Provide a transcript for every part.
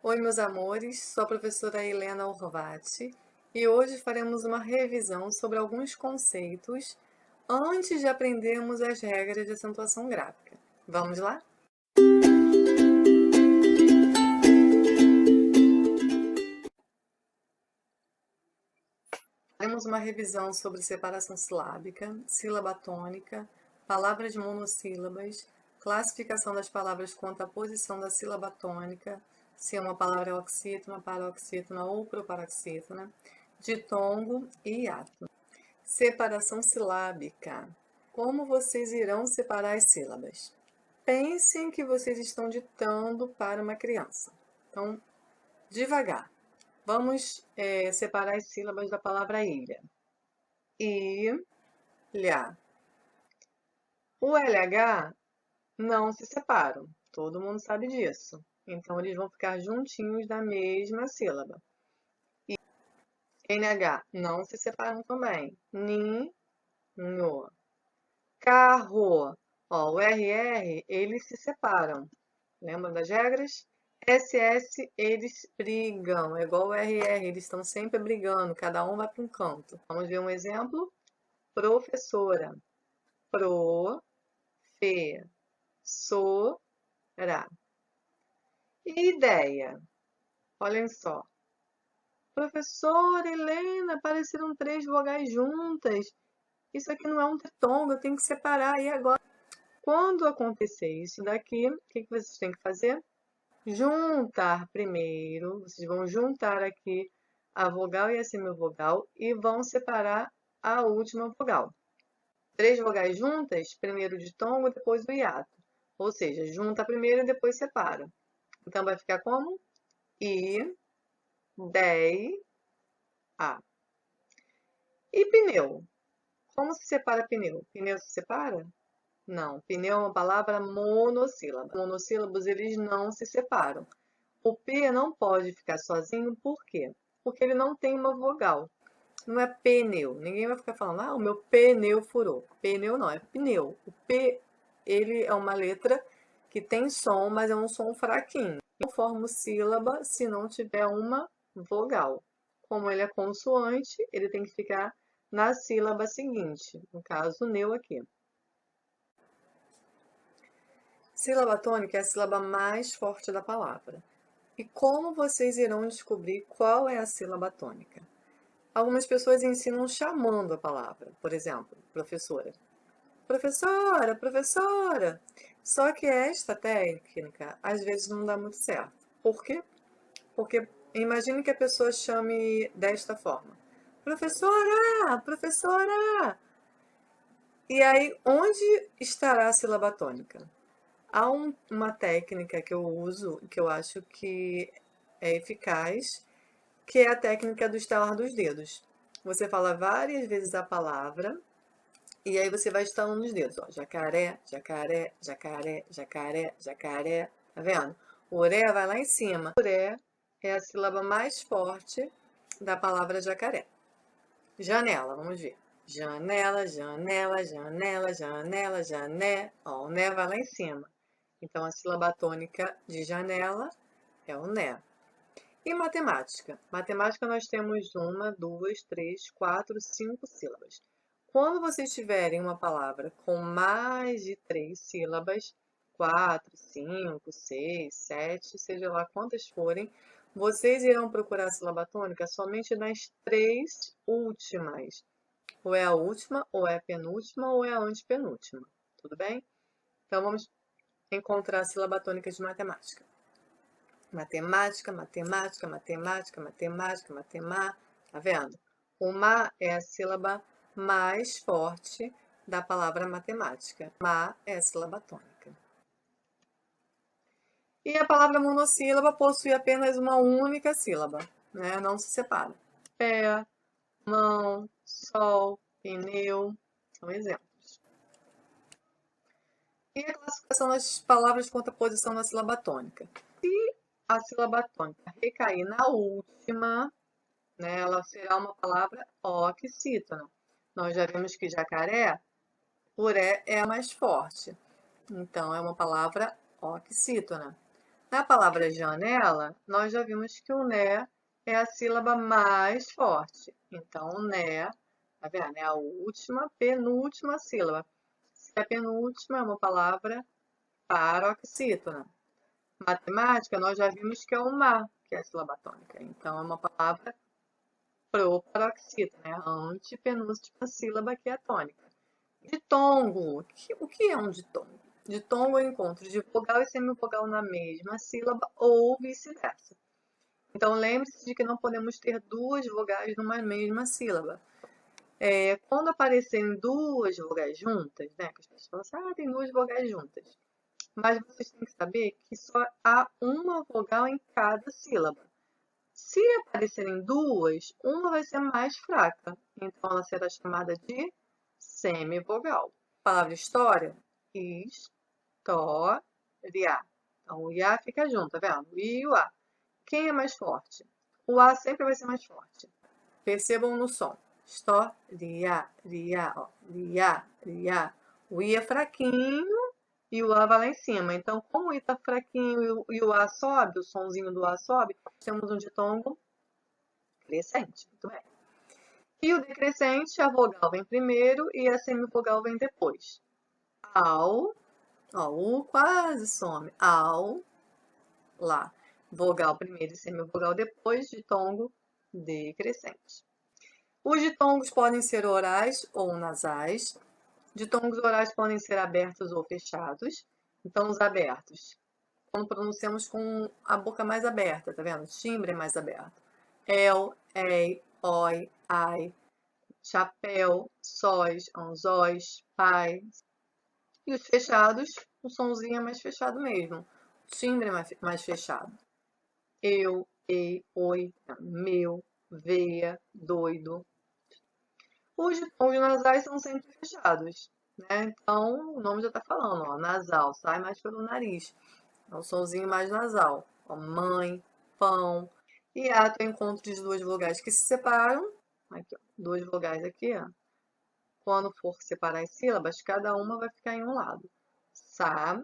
Oi, meus amores, sou a professora Helena Horvati e hoje faremos uma revisão sobre alguns conceitos antes de aprendermos as regras de acentuação gráfica. Vamos lá? Faremos uma revisão sobre separação silábica, sílaba tônica, palavras monossílabas, classificação das palavras quanto à posição da sílaba tônica, se é uma palavra oxítona, paroxítona ou proparoxítona, ditongo e hiato. Separação silábica. Como vocês irão separar as sílabas? Pensem que vocês estão ditando para uma criança. Então, devagar. Vamos separar as sílabas da palavra ilha. Ilha. O LH não se separam. Todo mundo sabe disso. Então, eles vão ficar juntinhos da mesma sílaba. E NH não se separam também. Ninho. Carro. Ó, o RR, eles se separam. Lembram das regras? SS, eles brigam. É igual o RR, eles estão sempre brigando. Cada um vai para um canto. Vamos ver um exemplo? Professora. Sora. Ideia. Olhem só. Professora Helena, apareceram 3 vogais juntas. Isso aqui não é um ditongo, eu tenho que separar. E agora? Quando acontecer isso daqui, o que vocês têm que fazer? Juntar primeiro. Vocês vão juntar aqui a vogal e a semivogal e vão separar a última vogal. 3 vogais juntas, primeiro o ditongo, depois o hiato. Ou seja, junta primeiro e depois separa. Então, vai ficar como? Ideia. E pneu? Como se separa pneu? Pneu se separa? Não. Pneu é uma palavra monossílaba. Monossílabos, eles não se separam. O P não pode ficar sozinho, por quê? Porque ele não tem uma vogal. Não é pneu. Ninguém vai ficar falando, o meu pneu furou. Pneu não, é pneu. O P, ele é uma letra que tem som, mas é um som fraquinho. Não forma sílaba se não tiver uma vogal. Como ele é consoante, ele tem que ficar na sílaba seguinte. No caso, neu aqui. Sílaba tônica é a sílaba mais forte da palavra. E como vocês irão descobrir qual é a sílaba tônica? Algumas pessoas ensinam chamando a palavra, por exemplo, professora. Professora, professora! Só que esta técnica às vezes não dá muito certo. Por quê? Porque imagine que a pessoa chame desta forma: Professora, professora! E aí, onde estará a sílaba tônica? Há uma técnica que eu uso, que eu acho que é eficaz, que é a técnica do estalar dos dedos. Você fala várias vezes a palavra e aí você vai estalando os dedos. Ó, jacaré, jacaré, jacaré, jacaré, jacaré. Tá vendo? O oré vai lá em cima. O oré é a sílaba mais forte da palavra jacaré. Janela, vamos ver. Janela, janela, janela, janela, jané. Ó, o né vai lá em cima. Então, a sílaba tônica de janela é o né. E matemática? Matemática nós temos 1, 2, 3, 4, 5 sílabas. Quando vocês tiverem uma palavra com mais de 3 sílabas, 4, 5, 6, 7, seja lá quantas forem, vocês irão procurar a sílaba tônica somente nas 3 últimas. Ou é a última, ou é a penúltima, ou é a antepenúltima. Tudo bem? Então, vamos encontrar a sílaba tônica de matemática. Matemática, matemática, matemática, matemática, matemática. Tá vendo? O ma é a sílaba mais forte da palavra matemática. Ma é a sílaba tônica. E a palavra monossílaba possui apenas uma única sílaba, né? Não se separa. Pé, mão, sol, pneu, são exemplos. E a classificação das palavras quanto à posição da sílaba tônica. Se a sílaba tônica recair na última, né, ela será uma palavra oxítona. Nós já vimos que jacaré, por é a mais forte. Então, é uma palavra oxítona. Na palavra janela, nós já vimos que o né é a sílaba mais forte. Então, o né, tá vendo? É a última, penúltima sílaba. Se a penúltima é uma palavra paroxítona. Matemática, nós já vimos que é o má, que é a sílaba tônica. Então, é uma palavra proparoxítona, né? A antepenúltima sílaba que é a tônica. Ditongo. O que é um ditongo? Ditongo é o encontro de vogal e semivogal na mesma sílaba ou vice-versa. Então, lembre-se de que não podemos ter duas vogais numa mesma sílaba. Quando aparecerem duas vogais juntas, né? Que as pessoas falam assim, tem duas vogais juntas. Mas vocês têm que saber que só há uma vogal em cada sílaba. Se aparecerem duas, uma vai ser mais fraca. Então, ela será chamada de semivogal. Palavra história, história. Então, o iá fica junto, tá vendo? O i e o a. Quem é mais forte? O a sempre vai ser mais forte. Percebam no som. História, ó. Ria. O i é fraquinho e o a vai lá em cima. Então, como o i tá fraquinho e o a sobe, o sonzinho do a sobe, temos um ditongo crescente. Muito bem. E o decrescente, a vogal vem primeiro e a semivogal vem depois. Ao, ó, o quase some. Ao, lá. Vogal primeiro e semivogal depois, ditongo decrescente. Os ditongos podem ser orais ou nasais. Ditongos orais podem ser abertos ou fechados. Então, os abertos, quando pronunciamos com a boca mais aberta, tá vendo? O timbre é mais aberto. El, ei, oi, ai. Chapéu, sóis, anzóis, pai. E os fechados, o sonzinho é mais fechado mesmo. O timbre é mais fechado. Eu, ei, oi, meu, veia, doido. Os ditongos nasais são sempre fechados, né? Então, o nome já está falando, ó, nasal, sai mais pelo nariz. É o sonzinho mais nasal. Ó, mãe, pão. E ato é o encontro de duas vogais que se separam. Aqui, ó, duas vogais aqui, ó. Quando for separar as sílabas, cada uma vai ficar em um lado. Sa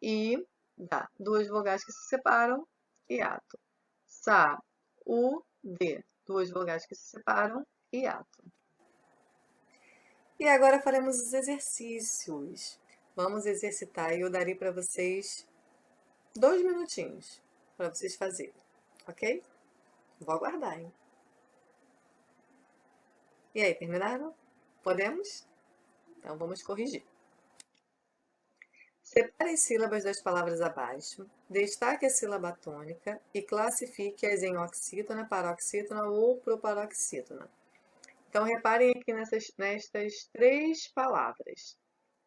e da. Duas vogais que se separam, hiato. Sa, u, de. Duas vogais que se separam, hiato. E agora faremos os exercícios. Vamos exercitar e eu darei para vocês 2 minutinhos para vocês fazerem, ok? Vou aguardar, hein? E aí, terminaram? Podemos? Então vamos corrigir. Separe as sílabas das palavras abaixo, destaque a sílaba tônica e classifique-as em oxítona, paroxítona ou proparoxítona. Então, reparem aqui nestas 3 palavras: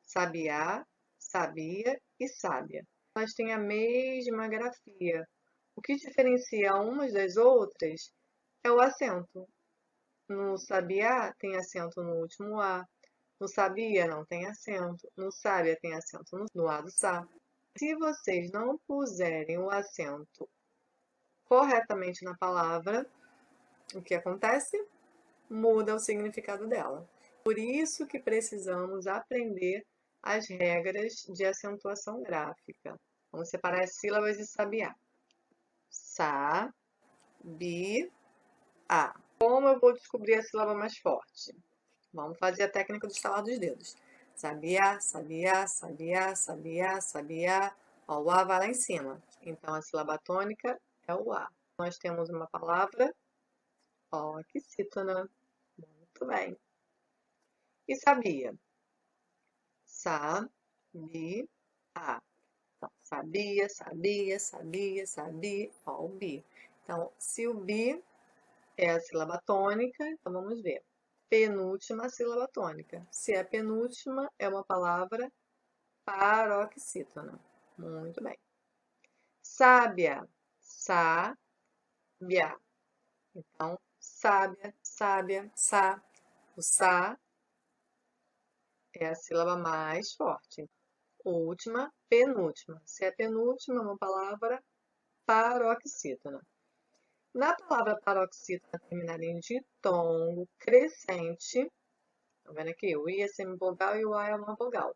sabiá, sabia e sábia. Elas têm a mesma grafia. O que diferencia umas das outras é o acento. No sabiá tem acento no último A. No sabia não tem acento. No sábia tem acento no A do Sá. Se vocês não puserem o acento corretamente na palavra, o que acontece? Muda o significado dela. Por isso que precisamos aprender as regras de acentuação gráfica. Vamos separar as sílabas de sabiá. Sa, bi, a. Como eu vou descobrir a sílaba mais forte? Vamos fazer a técnica do estalar dos dedos. Sabiá, sabiá, sabiá, sabiá, sabiá. Ó, o A vai lá em cima. Então, a sílaba tônica é o A. Nós temos uma palavra oxítona. Muito bem. E sabia? Sa, bi, a. Então, sabia, sabia, sabia, sabia. Ó, o bi. Então, se o bi é a sílaba tônica, então vamos ver. Penúltima sílaba tônica. Se é penúltima, é uma palavra paroxítona. Muito bem. Sábia, sábia. Então, sábia, sábia, sá. O sá é a sílaba mais forte. Última, penúltima. Se é penúltima, é uma palavra paroxítona. Na palavra paroxítona terminada em ditongo crescente, tá vendo aqui? O i é semivogal e o a é uma vogal.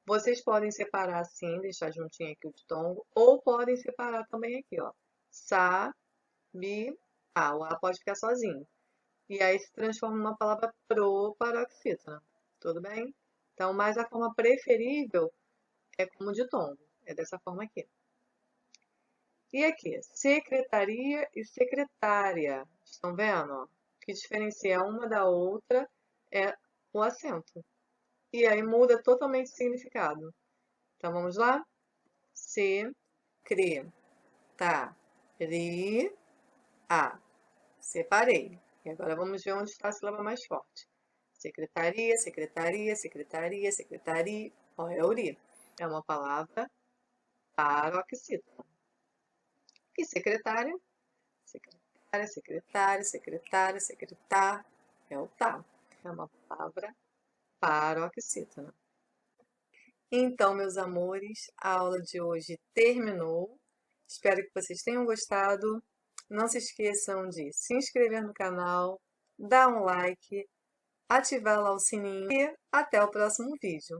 Vocês podem separar assim, deixar juntinho aqui o ditongo, ou podem separar também aqui, ó. Sa, bi, a. O A pode ficar sozinho. E aí se transforma numa palavra proparoxítona. Tudo bem? Então, mas a forma preferível é como ditongo. É dessa forma aqui. E aqui, secretaria e secretária. Estão vendo? Ó? O que diferencia uma da outra é o acento. E aí muda totalmente o significado. Então vamos lá? Se, cre, tá, ri, a. Separei. E agora vamos ver onde está a sílaba mais forte. Secretaria, secretaria, secretaria, secretaria. Ó, é o ri. É uma palavra paroxítona. E secretária? Secretária, secretária, secretária, secretar. É o tá. É uma palavra paroxítona. Então, meus amores, a aula de hoje terminou. Espero que vocês tenham gostado. Não se esqueçam de se inscrever no canal, dar um like, ativar lá o sininho e até o próximo vídeo.